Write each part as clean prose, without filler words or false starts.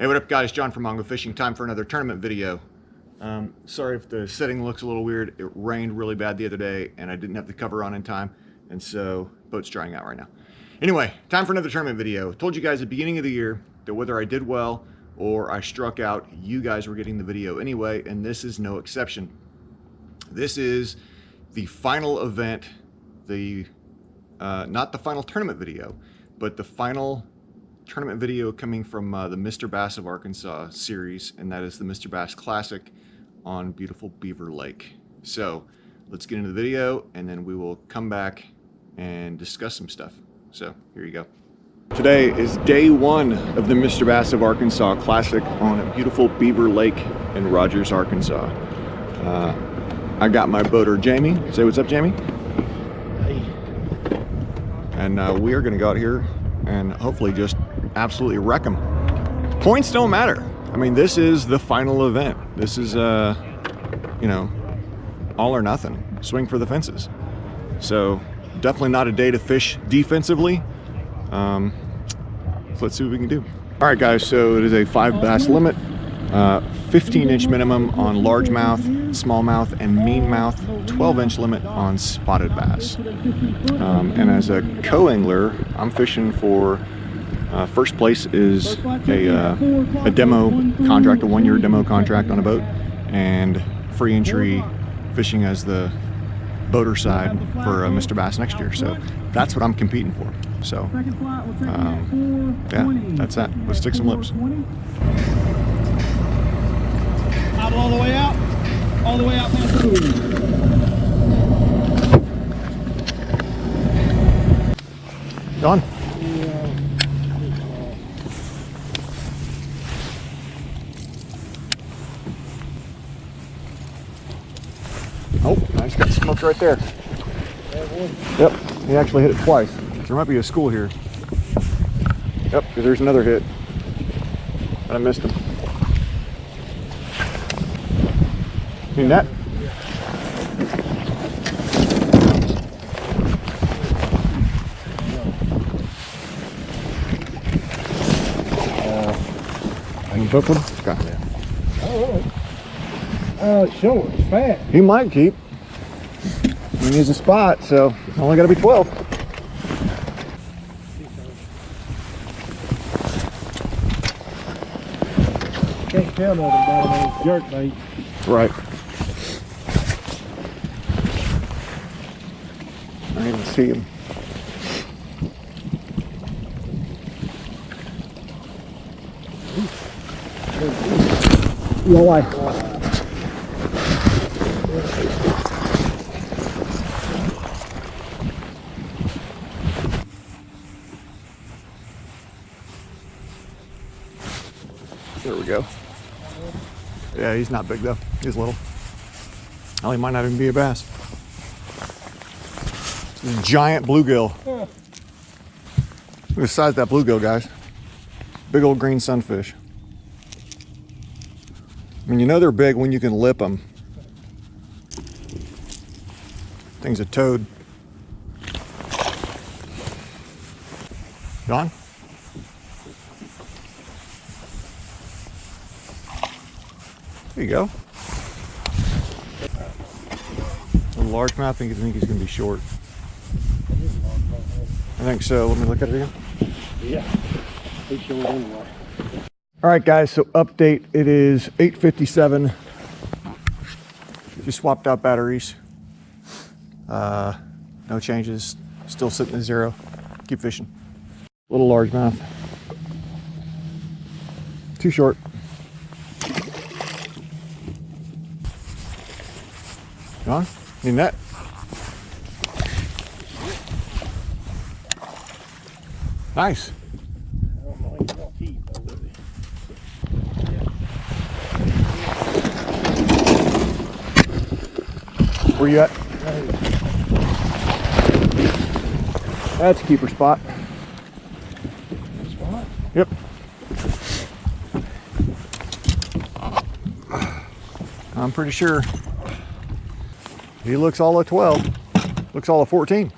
Hey, what up guys? John from Mongo Fishing. Time for another tournament video. Sorry if the setting looks a little weird. It rained really bad the other day and I didn't have the cover on in time, and so boat's drying out right now. Anyway, time for another tournament video. Told you guys at the beginning of the year that whether I did well or I struck out, you guys were getting the video anyway, and this is no exception. This is the final event, not the final tournament video, but the final tournament video coming from the Mr. Bass of Arkansas series, and that is the Mr. Bass Classic on beautiful Beaver Lake. So let's get into the video and then we will come back and discuss some stuff. So here you go. Today is day one of the Mr. Bass of Arkansas Classic on beautiful Beaver Lake in Rogers, Arkansas. I got my boater Jamie. Say what's up, Jamie. Hey. And we are going to go out here and hopefully just absolutely wreck them. Points don't matter. I mean, this is the final event. This is you know, all or nothing. Swing for the fences. So definitely not a day to fish defensively. So let's see what we can do. All right guys, so it is a 5 bass limit, 15-inch minimum on largemouth, smallmouth, and meanmouth, 12-inch limit on spotted bass. And as a co-angler, I'm fishing for first place is a demo contract, a 1-year demo contract on a boat, and free entry fishing as the boater side for Mr. Bass next year. So that's what I'm competing for. So yeah, that's that. Let's stick some lips. Paddle all the way out. All the way out past the Done. Oh, I just got smoked right there. Yep, he actually hit it twice. There might be a school here. Yep, because there's another hit. And I missed him. Seen that? Any hook one? Okay. Sure, it's fat. He might keep. He needs a spot, so only got to be 12. Can't tell nothing about him on his jerk bait. Right. I don't even see him. No way. There we go. Yeah, he's not big though. He's little. Oh, he might not even be a bass. It's a giant bluegill. Look at the size of that bluegill, guys. Big old green sunfish. I mean, you know they're big when you can lip them. Thing's a toad. Gone? There you go. A largemouth, I think he's going to be short. I think so. Let me look at it again. Yeah, he's short anyway. All right, guys. So update. It is 8:57. Just swapped out batteries. No changes. Still sitting at 0. Keep fishing. Little largemouth. Too short. Gone? Need net? Nice. I don't know, he's gonna keep though, does he? Where you at? That's a keeper spot. Spot? Yep. I'm pretty sure. He looks all at 12. Looks all at 14.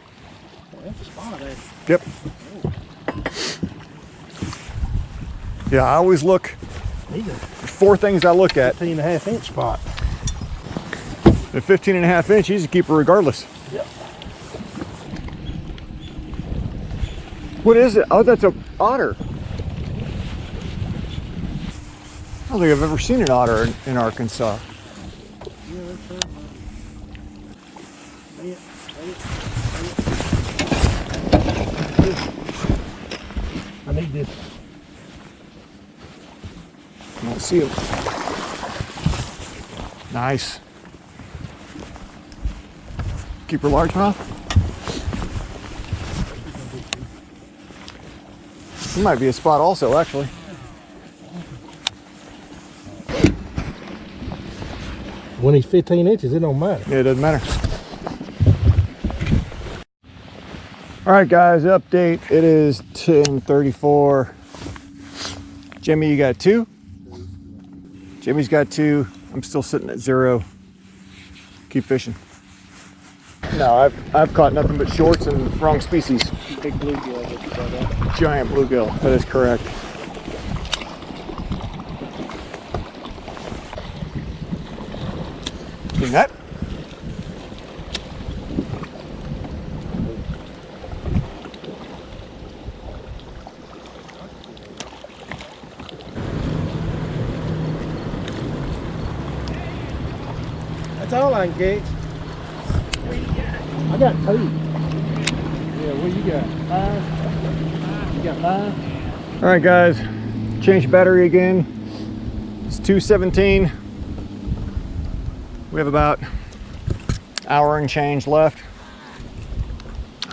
That's a spot there. Yep. Yeah, I always look He's a There's 4 things I look at. 15.5-inch spot. At 15.5 inch, he's a keeper regardless. Yep. What is it? Oh, that's a otter. I don't think I've ever seen an otter in Arkansas. Yeah, that's right. I need this. I don't see him. Nice. Keeper largemouth. He might be a spot also, actually. When he's 15 inches, it don't matter. Yeah, it doesn't matter. All right, guys, update. It is 10:34. Jimmy, you got 2? Jimmy's got 2. I'm still sitting at 0. Keep fishing. No, I've caught nothing but shorts and wrong species. Big bluegill. Giant bluegill. That is correct. See that? That's all I can catch. I got 2. Yeah, what you got? 5? You got 5? All right, guys, change battery again. It's 2:17. We have about an hour and change left.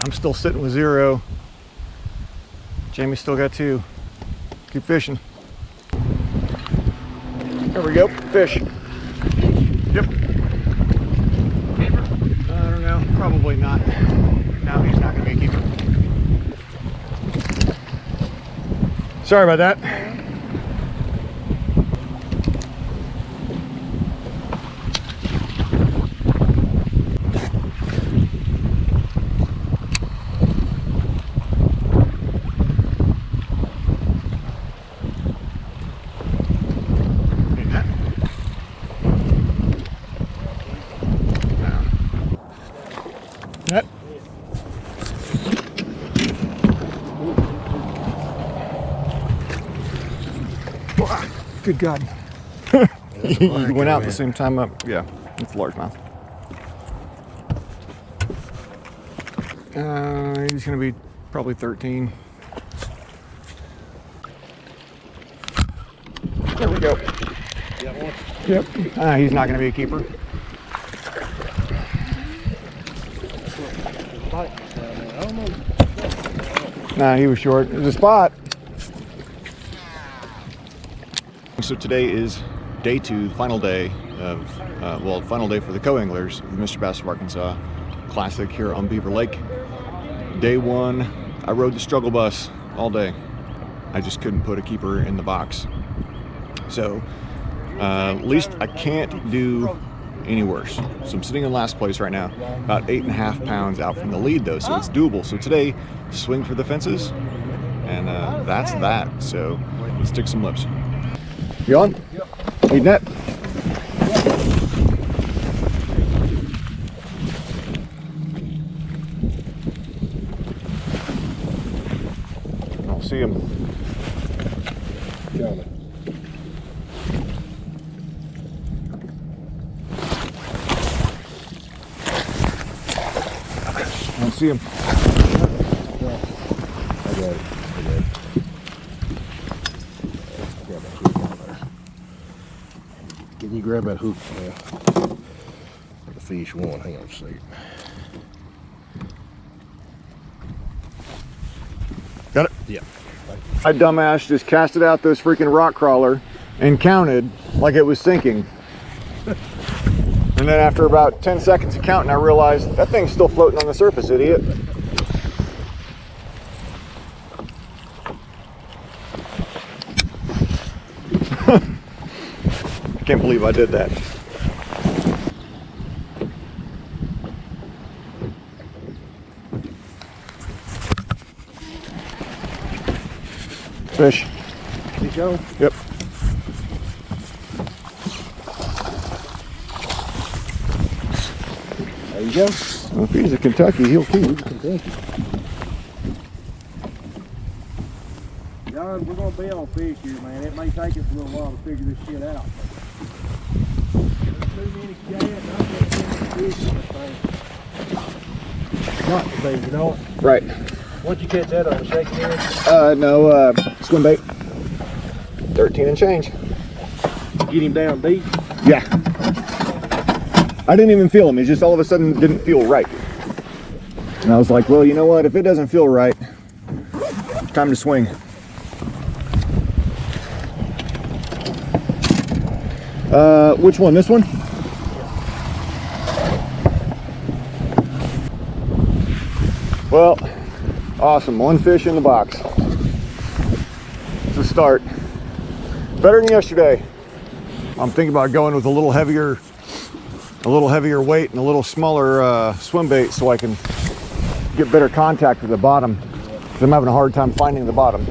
I'm still sitting with 0. Jamie's still got 2. Keep fishing. There we go, fish. Yep. I don't know, probably not. No, he's not gonna be a keeper. Sorry about that. Net. Good God. You went out at the same time up. Yeah, it's largemouth. He's going to be probably 13. There we go. Yep. He's not going to be a keeper. Nah, he was short. It was a spot. So today is day 2, the final day of, final day for the co-anglers of Mr. Bass of Arkansas Classic here on Beaver Lake. Day 1, I rode the struggle bus all day. I just couldn't put a keeper in the box. So at least I can't do any worse. So I'm sitting in last place right now, about 8.5 pounds out from the lead though, so it's doable. So today, swing for the fences, and that's that. So let's stick some lips. You on? Yep. Need net? I don't see him. Got it. I don't see him. I got it. Can you grab that hook? The fish one. Hang on a second. Got it? Yeah. My dumbass just casted out this freaking rock crawler and counted like it was sinking. And then after about 10 seconds of counting, I realized that thing's still floating on the surface, idiot. I can't believe I did that. Fish. Keep going. Yep. There you go. Well, if he's a Kentucky, he'll keep. He's a Kentucky. John, we're gonna be on fish here, man. It may take us a little while to figure this shit out. There's too many jabs. I can't get any fish in this thing. Got to be, you know. Right. Once you catch that on a shaking head. No, swim bait. 13 and change. Get him down deep. Yeah. I didn't even feel him. He just all of a sudden didn't feel right. And I was like, well, you know what? If it doesn't feel right, time to swing. Which one? This one? Well, awesome. One fish in the box. It's a start. Better than yesterday. I'm thinking about going with a little heavier weight and a little smaller swim bait so I can get better contact with the bottom. Because I'm having a hard time finding the bottom.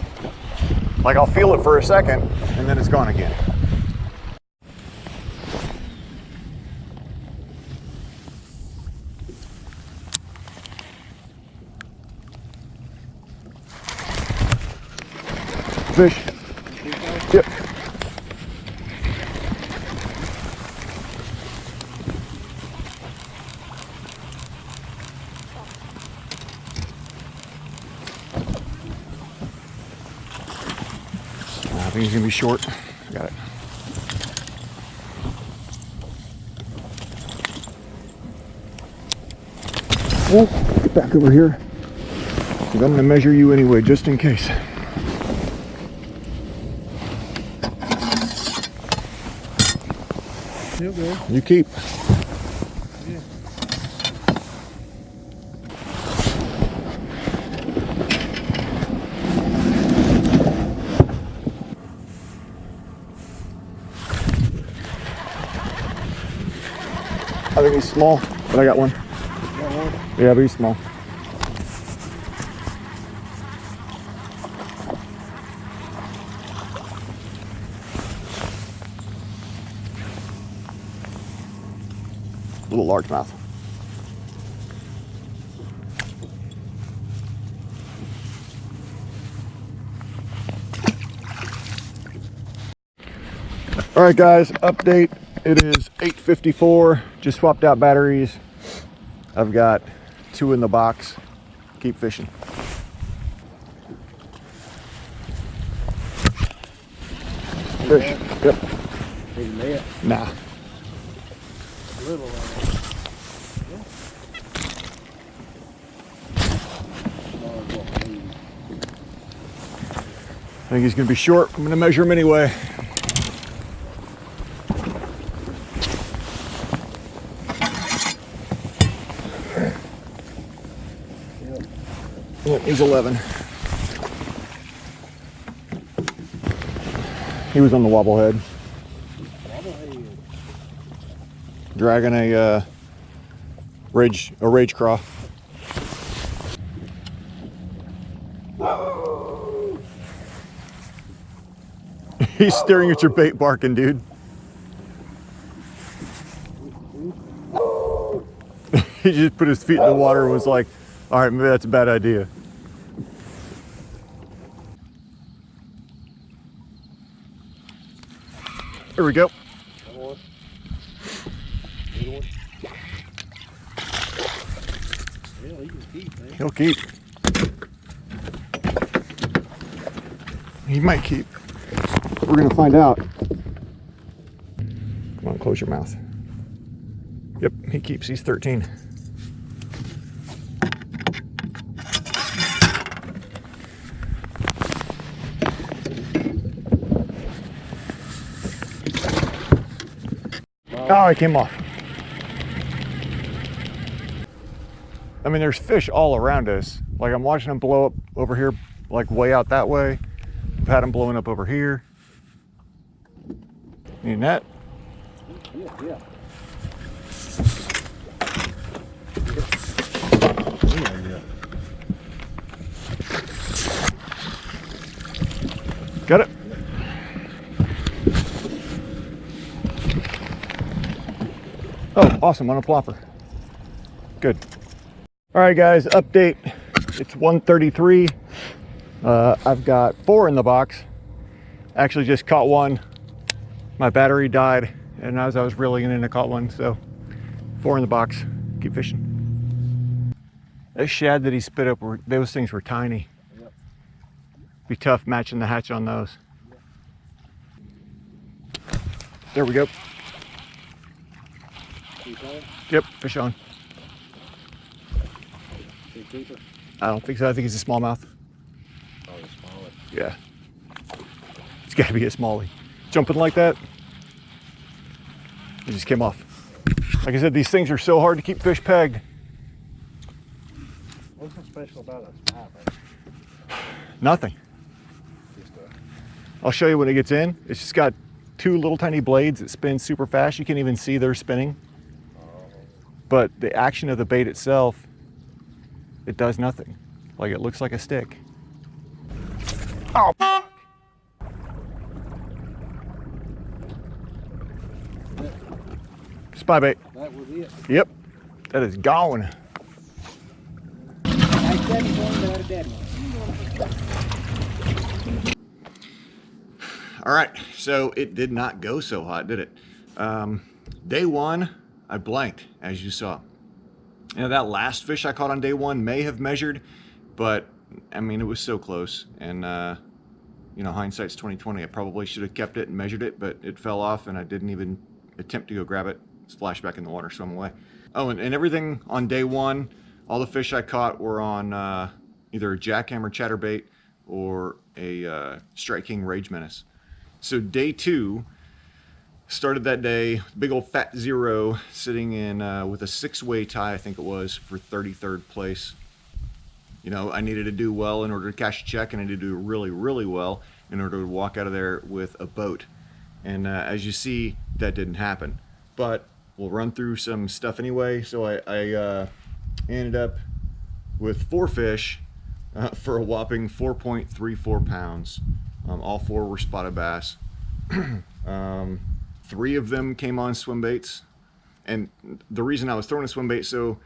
Like I'll feel it for a second and then it's gone again. Fish. Yep. I think he's gonna be short. Got it. Well, get back over here. I'm gonna measure you anyway, just in case. Still good. You keep. Yeah. I think he's small, but I got one. Got one? Yeah, but he's small. Little largemouth. All right, guys, update. It is 8:54. Just swapped out batteries. I've got 2 in the box. Keep fishing. Fish. Yep. Big net. Nah. Little I think he's gonna be short. I'm gonna measure him anyway. Yep, he's 11. He was on the wobblehead. Dragging a rage craw. He's staring at your bait, barking, dude. He just put his feet in the water and was like, all right, maybe that's a bad idea. There we go. Yeah, he can keep, man. He'll keep. He might keep. We're gonna find out. Come on, close your mouth. Yep, he keeps. He's 13. Oh, he came off. I mean, there's fish all around us. Like, I'm watching them blow up over here, like way out that way. I've had them blowing up over here. Need a net? Yeah. Got it? Oh, awesome, on a plopper. Good. All right, guys, update. It's 1:33. I've got 4 in the box. Actually just caught one. My battery died, and as I was reeling it in, I caught one. So 4 in the box. Keep fishing. Those shad that he spit up, those things were tiny. Yep. Be tough matching the hatch on those. There we go. Yep, fish on. Big keeper? I don't think so. I think he's a smallmouth. Oh, the smaller. Yeah. It's got to be a smallie. Jumping like that. It just came off. Like I said, these things are so hard to keep fish pegged. What's so special about a spot? Nothing. I'll show you when it gets in. It's just got 2 little tiny blades that spin super fast. You can't even see they're spinning. But the action of the bait itself, it does nothing. Like, it looks like a stick. Oh, spy bait. That was it. Yep, that is gone. Nice dead one, but a dead one. All right, so it did not go so hot, did it? Day 1, I blanked, as you saw. You know, that last fish I caught on day 1 may have measured, but I mean, it was so close. And you know, hindsight's 20/20. I probably should have kept it and measured it, but it fell off, and I didn't even attempt to go grab it. Splash back in the water, swim away. Oh, and everything on day 1, all the fish I caught were on either a jackhammer chatterbait or a Strike King Rage Menace. So day 2 started that day, big old fat 0 sitting in with a 6-way tie, I think it was, for 33rd place. You know, I needed to do well in order to cash a check, and I needed to do really, really well in order to walk out of there with a boat. And as you see, that didn't happen. But we'll run through some stuff anyway. So I ended up with 4 fish for a whopping 4.34 pounds. All 4 were spotted bass. 3 of them came on swim baits. And the reason I was throwing a swim bait, so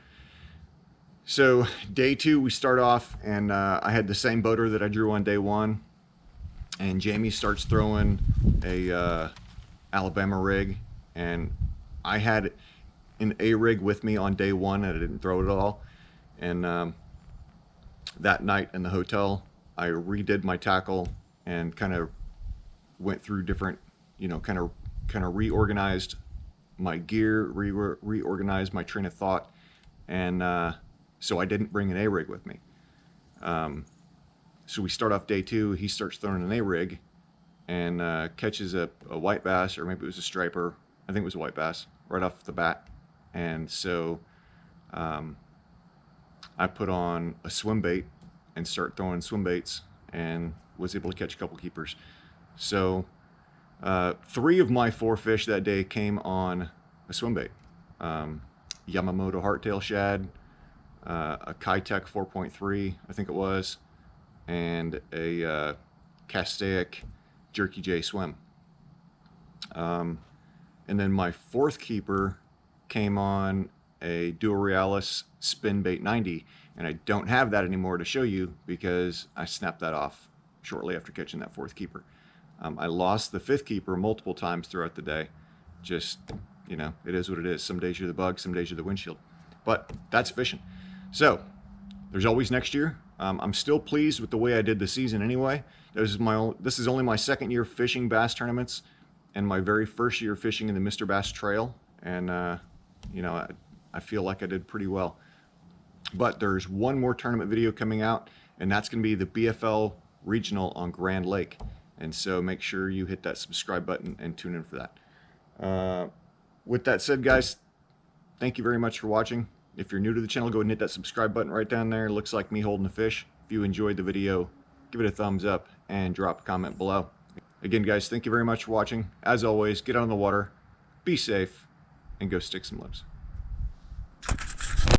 day 2 we start off, and I had the same boater that I drew on day 1, and Jamie starts throwing a Alabama rig, and I had an A rig with me on day 1 and I didn't throw it at all. And that night in the hotel, I redid my tackle and kind of went through different, you know, kind of reorganized my gear, reorganized my train of thought, and so I didn't bring an A rig with me. So we start off day 2. He starts throwing an A rig and catches a white bass, or maybe it was a striper. I think it was a white bass right off the bat. And so I put on a swim bait and start throwing swim baits, and was able to catch a couple keepers. So 3 of my 4 fish that day came on a swim bait. Yamamoto hardtail shad, a Kitech 4.3, I think it was, and a Castaic Jerky J swim. And then my 4th keeper came on a Duo Realis Spin Bait 90, and I don't have that anymore to show you because I snapped that off shortly after catching that 4th keeper. I lost the 5th keeper multiple times throughout the day. Just, you know, it is what it is. Some days you're the bug, some days you're the windshield. But that's fishing. So there's always next year. I'm still pleased with the way I did the season anyway. This is only my 2nd year fishing bass tournaments, and my very first year fishing in the Mr. Bass Trail. And you know, I feel like I did pretty well. But there's one more tournament video coming out, and that's going to be the BFL Regional on Grand Lake. And so make sure you hit that subscribe button and tune in for that. With that said, guys, thank you very much for watching. If you're new to the channel, go ahead and hit that subscribe button right down there. It looks like me holding a fish. If you enjoyed the video, give it a thumbs up and drop a comment below. Again, guys, thank you very much for watching. As always, get out on the water, be safe, and go stick some lips.